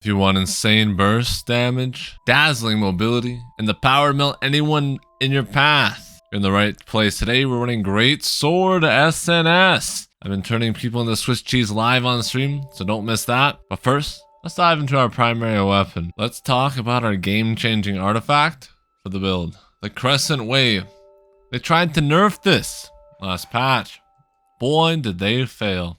If you want insane burst damage, dazzling mobility, and the power to melt anyone in your path, you're in the right place. Today we're running Greatsword SNS. I've been turning people into Swiss cheese live on stream, so don't miss that. But first, let's dive into our primary weapon. Let's talk about our game-changing artifact for the build, the Crescent Wave. They tried to nerf this last patch. Boy, did they fail.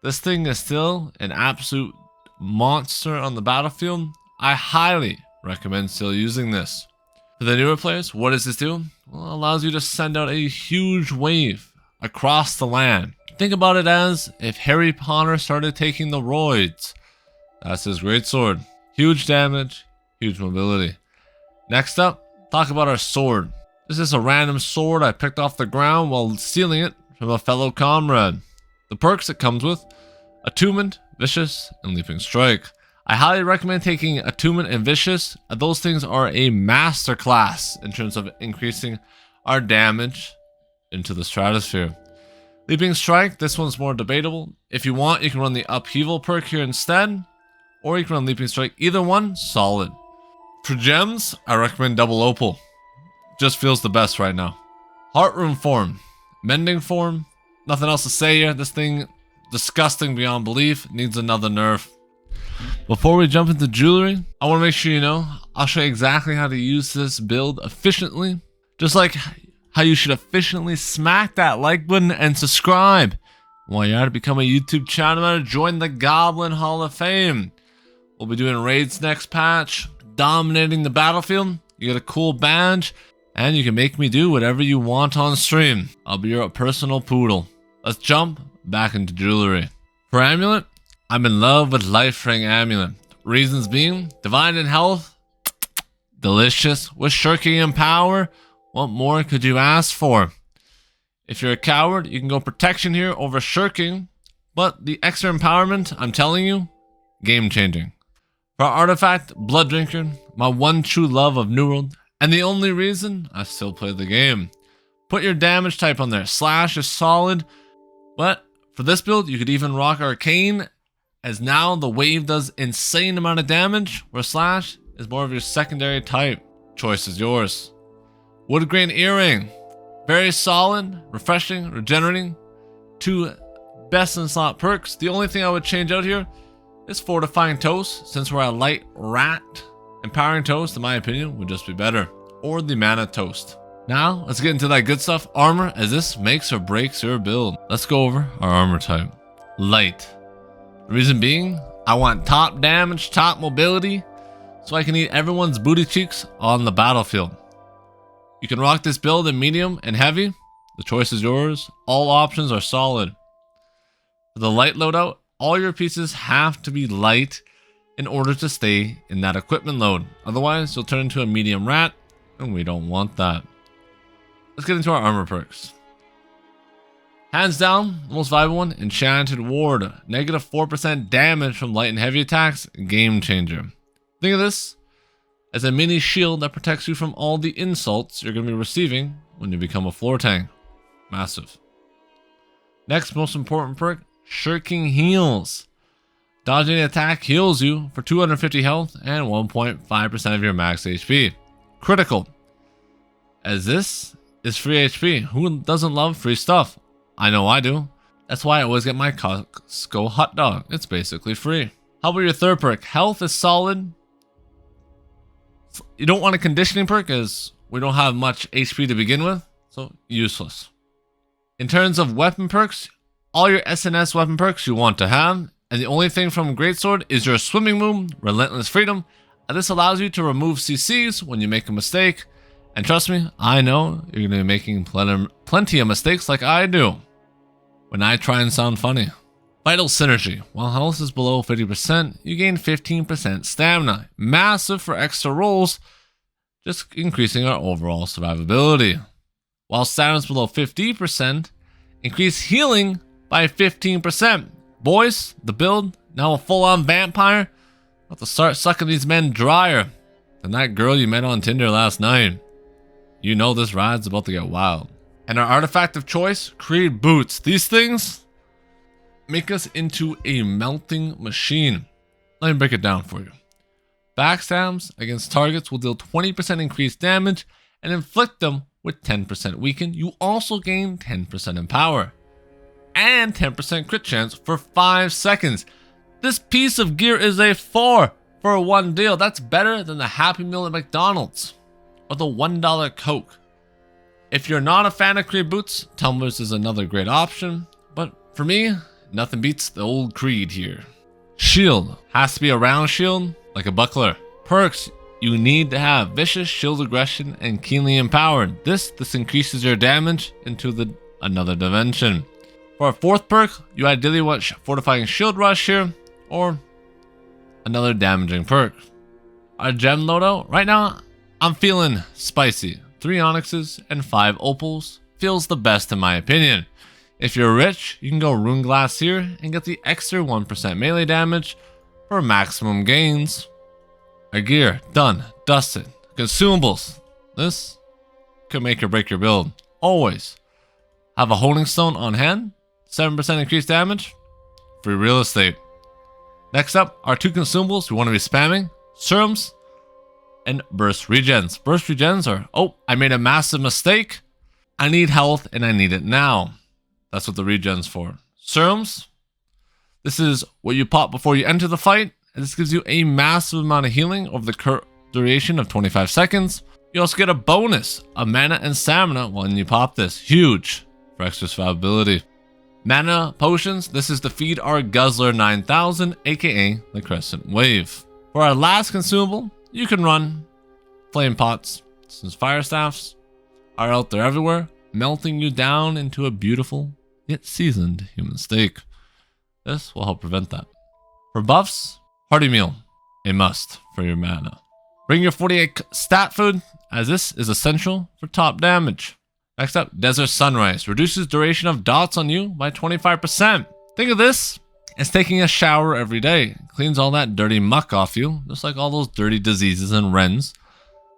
This thing is still an absolute monster on the battlefield. I highly recommend still using this. For the newer players, what does this do? Well, it allows you to send out a huge wave across the land. Think about it as if Harry Potter started taking the roids. That's his greatsword. Huge damage, huge mobility. Next up, talk about our sword. This is a random sword I picked off the ground while stealing it from a fellow comrade. The perks it comes with: Attunement, Vicious, and Leaping Strike. I highly recommend taking Attunement and Vicious. Those things are a masterclass in terms of increasing our damage into the stratosphere. Leaping Strike, this one's more debatable. If you want, you can run the Upheaval perk here instead, or you can run Leaping Strike. Either one, solid. For gems, I recommend Double Opal. Just feels the best right now. Heart Rune form, Mending form, nothing else to say here. This thing, disgusting beyond belief, needs another nerf. Before we jump into jewelry, I want to make sure you know, I'll show you exactly how to use this build efficiently. Just like how you should efficiently smack that like button and subscribe. While you're at it, become a YouTube channel member, join the Goblin Hall of Fame. We'll be doing raids next patch, dominating the battlefield. You get a cool badge, and you can make me do whatever you want on stream. I'll be your personal poodle. Let's jump back into jewelry. For amulet, I'm in love with Life Ring Amulet. Reasons being, divine in health, delicious, with shirking and power. What more could you ask for? If you're a coward, you can go protection here over shirking, but the extra empowerment, I'm telling you, game changing. For artifact, Blood Drinker, my one true love of New World, and the only reason I still play the game. Put your damage type on there. Slash is solid, but for this build, you could even rock Arcane, as now the wave does insane amount of damage, where Slash is more of your secondary type. Choice is yours. Wood Grain Earring, very solid, refreshing, regenerating. Two best in slot perks. The only thing I would change out here is Fortifying Toast, since we're a light rat. Empowering Toast, in my opinion, would just be better. Or the Mana Toast. Now, let's get into that good stuff. Armor, as this makes or breaks your build. Let's go over our armor type. Light. The reason being, I want top damage, top mobility, so I can eat everyone's booty cheeks on the battlefield. You can rock this build in medium and heavy. The choice is yours. All options are solid. For the light loadout, all your pieces have to be light in order to stay in that equipment load. Otherwise, you'll turn into a medium rat, and we don't want that. Let's get into our armor perks. Hands down, the most viable one, Enchanted Ward. Negative 4% damage from light and heavy attacks, game changer. Think of this as a mini shield that protects you from all the insults you're going to be receiving when you become a floor tank. Massive. Next most important perk, Shirking Heals. Dodging an attack heals you for 250 health and 1.5% of your max HP. Critical, as this is free HP. Who doesn't love free stuff? I know I do. That's why I always get my Costco hot dog. It's basically free. How about your third perk? Health is solid. You don't want a conditioning perk as we don't have much HP to begin with, so useless. In terms of weapon perks, all your SNS weapon perks you want to have, and the only thing from Greatsword is your swimming move, Relentless Freedom. And this allows you to remove CCs when you make a mistake. And trust me, I know you're going to be making plenty of mistakes like I do when I try and sound funny. Vital Synergy. While health is below 50%, you gain 15% stamina. Massive for extra rolls, just increasing our overall survivability. While stamina is below 50%, increase healing by 15%. Boys, the build, now a full-on vampire. About to start sucking these men drier than that girl you met on Tinder last night. You know this ride's about to get wild. And our artifact of choice, Creed Boots. These things make us into a melting machine. Let me break it down for you. Backstabs against targets will deal 20% increased damage and inflict them with 10% weaken. You also gain 10% in power and 10% crit chance for 5 seconds. This piece of gear is a 4 for one deal. That's better than the Happy Meal at McDonald's or the $1 Coke. If you're not a fan of Creed boots, tumblers is another great option, but for me, nothing beats the old Creed here. Shield has to be a round shield like a buckler. Perks, you need to have vicious shield aggression and keenly empowered. This increases your damage into another dimension. For a 4th perk, you ideally want fortifying shield rush here or another damaging perk. Our gem loadout right now, I'm feeling spicy. 3 onyxes and 5 opals feels the best in my opinion. If you're rich, you can go rune glass here and get the extra 1% melee damage for maximum gains. Our gear, done, dusted. Consumables, this could make or break your build. Always have a holding stone on hand, 7% increased damage, free real estate. Next up, our 2 consumables we want to be spamming, serums and burst regens. Burst regens are, oh, I made a massive mistake. I need health and I need it now. That's what the regen's for. Serums, this is what you pop before you enter the fight. And this gives you a massive amount of healing over the duration of 25 seconds. You also get a bonus of mana and stamina when you pop this. Huge for extra survivability. Mana potions, this is to feed our Guzzler 9000, aka the Crescent Wave. For our last consumable, you can run flame pots, since fire staffs are out there everywhere, melting you down into a beautiful yet seasoned human steak. This will help prevent that. For buffs, hearty meal, a must for your mana. Bring your 48 stat food, as this is essential for top damage. Next up, Desert Sunrise. Reduces duration of dots on you by 25%. Think of this as taking a shower every day. Cleans all that dirty muck off you, just like all those dirty diseases and rens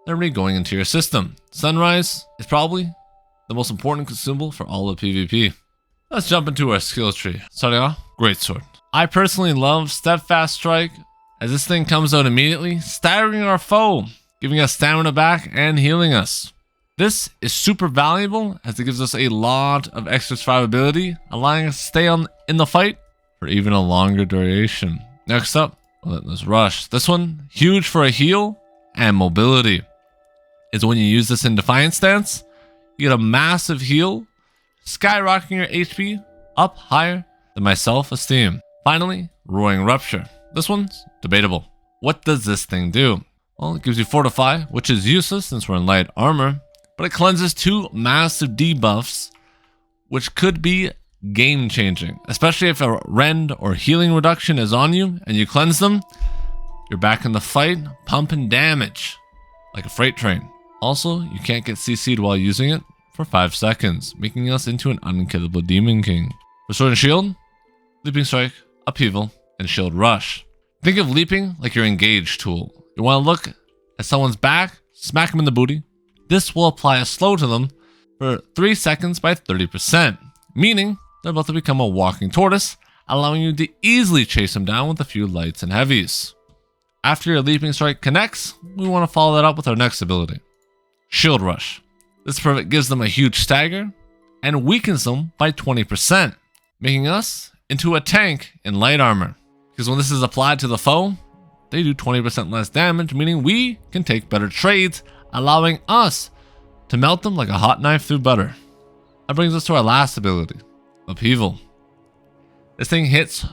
that are going into your system. Sunrise is probably the most important consumable for all of PvP. Let's jump into our skills tree. Starting off, Greatsword. I personally love Steadfast Strike, as this thing comes out immediately, staggering our foe, giving us stamina back and healing us. This is super valuable as it gives us a lot of extra survivability, allowing us to stay in the fight for even a longer duration. Next up, Relentless Rush. This one, huge for a heal and mobility. Is when you use this in Defiant stance, you get a massive heal, skyrocketing your HP up higher than my self-esteem. Finally, Roaring Rupture. This one's debatable. What does this thing do? Well, it gives you Fortify, which is useless since we're in light armor, but it cleanses 2 massive debuffs, which could be game-changing, especially if a rend or healing reduction is on you and you cleanse them. You're back in the fight, pumping damage like a freight train. Also, you can't get CC'd while using it for 5 seconds, making us into an unkillable Demon King. For Sword and Shield, Leaping Strike, Upheaval, and Shield Rush. Think of leaping like your engage tool. You want to look at someone's back, smack them in the booty. This will apply a slow to them for 3 seconds by 30%, meaning they're about to become a walking tortoise, allowing you to easily chase them down with a few lights and heavies. After your Leaping Strike connects, we want to follow that up with our next ability, Shield Rush. This pivot gives them a huge stagger and weakens them by 20%, making us into a tank in light armor. Because when this is applied to the foe, they do 20% less damage, meaning we can take better trades, allowing us to melt them like a hot knife through butter. That brings us to our last ability, Upheaval. This thing hits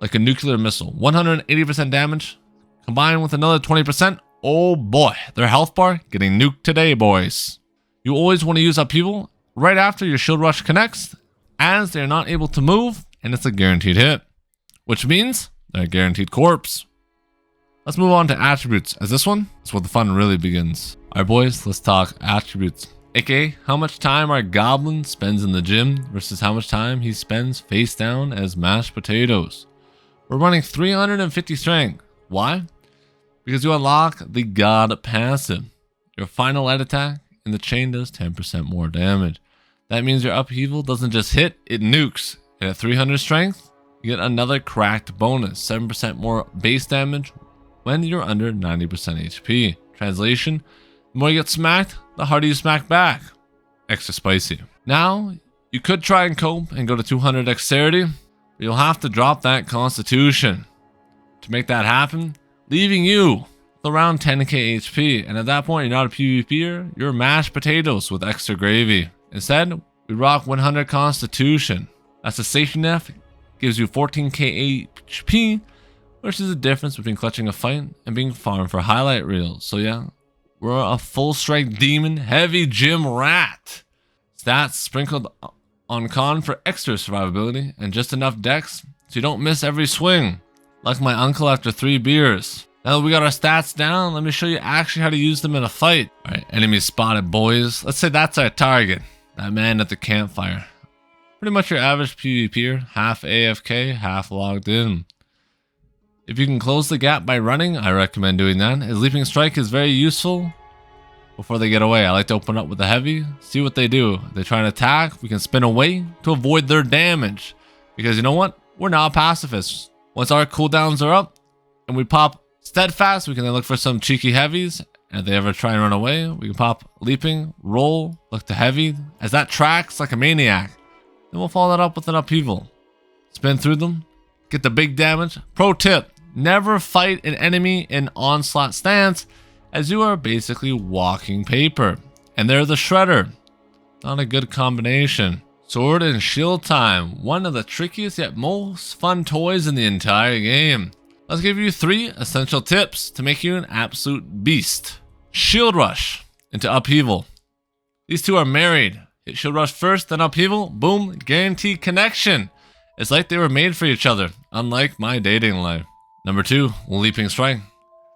like a nuclear missile, 180% damage, combined with another 20%. Oh boy, their health bar getting nuked today, boys. You always want to use Upheaval right after your Shield Rush connects, as they're not able to move, and it's a guaranteed hit, which means they're a guaranteed corpse. Let's move on to attributes, as this one is where the fun really begins. Alright boys, let's talk attributes, aka how much time our goblin spends in the gym versus how much time he spends face down as mashed potatoes. We're running 350 strength. Why? Because you unlock the God passive. Your final light attack in the chain does 10% more damage. That means your Upheaval doesn't just hit, it nukes. And at 300 strength, You get another cracked bonus, 7% more base damage when you're under 90% HP. Translation, the more you get smacked, the harder you smack back. Extra spicy. Now, you could try and cope and go to 200 dexterity, but you'll have to drop that constitution to make that happen, leaving you with around 10k HP. And at that point, you're not a PvPer, you're mashed potatoes with extra gravy. Instead, we rock 100 constitution. That's a safety net, gives you 14k HP, which is the difference between clutching a fight and being farmed for highlight reels. So yeah, we're a full strike demon, heavy gym rat. Stats sprinkled on con for extra survivability and just enough dex so you don't miss every swing. Like my uncle after 3 beers. Now that we got our stats down, let me show you actually how to use them in a fight. Alright, enemy spotted, boys. Let's say that's our target. That man at the campfire. Pretty much your average PvPer, half AFK, half logged in. If you can close the gap by running, I recommend doing that. His leaping strike is very useful before they get away. I like to open up with the heavy, see what they do. If they try and attack, we can spin away to avoid their damage. Because you know what? We're now pacifists. Once our cooldowns are up and we pop steadfast, we can then look for some cheeky heavies. And if they ever try and run away, we can pop leaping, roll, look to heavy. As that tracks like a maniac, then we'll follow that up with an upheaval. Spin through them, get the big damage. Pro tip, never fight an enemy in onslaught stance, as you are basically walking paper. And they're the shredder. Not a good combination. Sword and shield time, one of the trickiest yet most fun toys in the entire game. Let's give you 3 essential tips to make you an absolute beast. Shield rush into upheaval. These two are married. Hit shield rush first, then upheaval, boom, guaranteed connection. It's like they were made for each other, unlike my dating life. Number 2, leaping strike.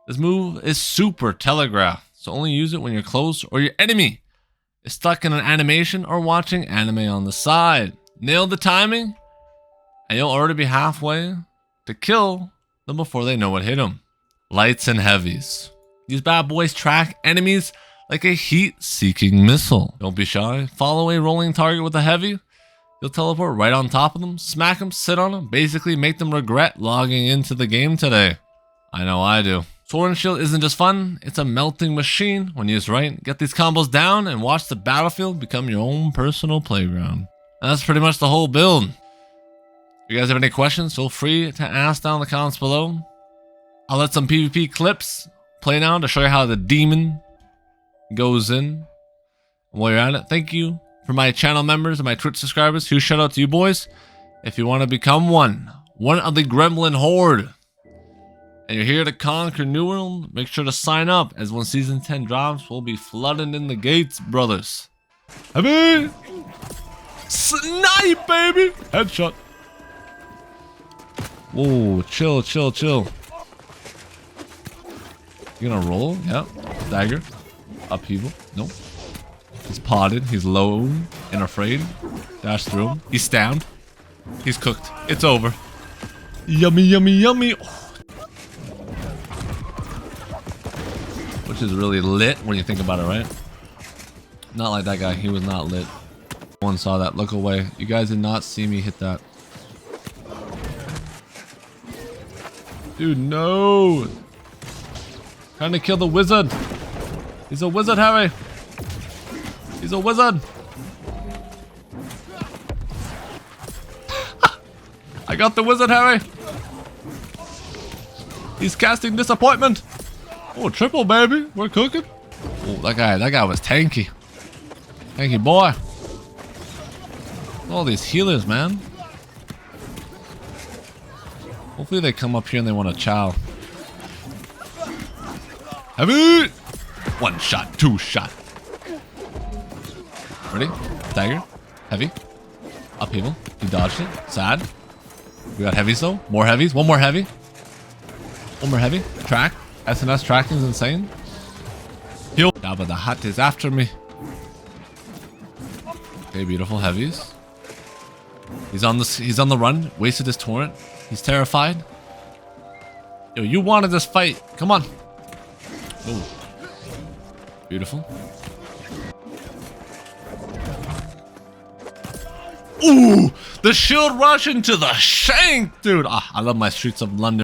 This move is super telegraph, so only use it when you're close or your enemy is stuck in an animation or watching anime on the side. Nail the timing, and you'll already be halfway to kill them before they know what hit them. Lights and heavies. These bad boys track enemies like a heat-seeking missile. Don't be shy. Follow a rolling target with a heavy. You'll teleport right on top of them, smack them, sit on them, basically make them regret logging into the game today. I know I do. Sword and shield isn't just fun, it's a melting machine when used right. Get these combos down and watch the battlefield become your own personal playground. And that's pretty much the whole build. If you guys have any questions, feel free to ask down in the comments below. I'll let some PvP clips play now to show you how the demon goes in. And while you're at it, thank you for my channel members and my Twitch subscribers. Huge shout out to you boys. If you want to become one of the Gremlin Horde, and you're here to conquer New World, make sure to sign up, as when Season 10 drops, we'll be flooding in the gates, brothers. Heavy! Snipe, baby! Headshot. Whoa, chill, chill, chill. You gonna roll? Yep. Dagger. Upheaval. Nope. He's potted. He's low and afraid. Dash through him. He's stabbed. He's cooked. It's over. Yummy, yummy, yummy. Which is really lit when you think about it, right? Not like that guy. He was not lit. No one saw that. Look away. You guys did not see me hit that. Dude, no. Trying to kill the wizard. He's a wizard, Harry. He's a wizard. I got the wizard, Harry. He's casting disappointment. Oh, triple, baby. We're cooking. Oh, that guy was tanky. Tanky boy. All these healers, man. Hopefully they come up here and they want to chow. Heavy! 1 shot, 2 shot. Ready? Dagger. Heavy. Upheaval. He dodged it. Sad. We got heavies though. More heavies. 1 more heavy. 1 more heavy. Track. SNS tracking is insane. Heal. Jabba the Hutt is after me. Okay, beautiful heavies. He's on the run. Wasted his torrent. He's terrified. Yo, you wanted this fight. Come on. Oh. Beautiful. Ooh! The shield rush into the shank, dude. Ah, I love my Streets of London.